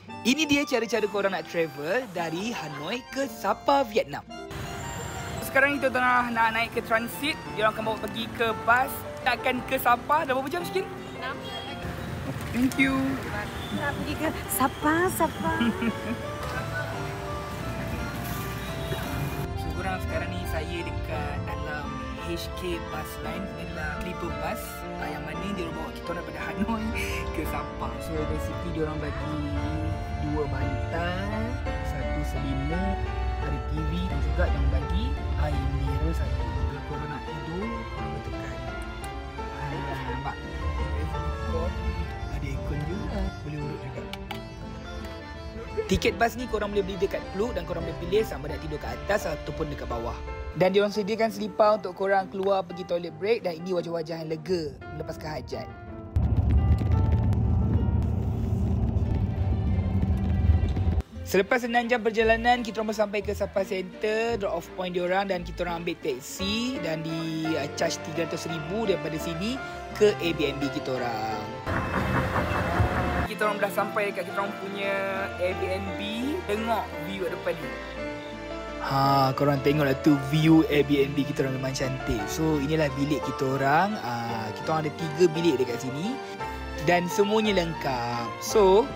Ini dia cara-cara korang nak travel dari Hanoi ke Sapa, Vietnam. Sekarang kita tengah nak naik ke transit. Dia akan bawa pergi ke bas. Takkan ke Sapa. Dah berapa jam sikit? 6. Thank you. Nak pergi ke Sapa. So korang sekarang ni saya dekat dalam HK bus line. Adalah sleeper bus yang mana dia bawa kita daripada Hanoi ke Sapa. So basically dia orang bagi 2 bantal, 1 selimut, ada TV dan juga dia orang bagi air mineral 1. Kalau korang nak tidur, korang boleh tekan. Nampak? Ada aircon juga. Boleh urut juga. Tiket bas ni korang boleh beli dekat Klook dan korang boleh pilih sama nak tidur kat atas ataupun dekat bawah. Dan diorang sediakan selipar untuk korang keluar pergi toilet break dan ini wajah-wajah yang lega melepaskan hajat. Selepas 6 jam perjalanan, kita orang sampai ke Sapa Center, drop off point diorang dan kita orang ambil taksi dan di charge 300,000 daripada sini ke Airbnb kita orang. Kita orang dah sampai dekat kita orang punya Airbnb. Tengok view kat depan ni. Korang tengoklah tu view Airbnb kita orang memang cantik. So inilah bilik kita orang. Kita orang ada 3 bilik dekat sini dan semuanya lengkap. So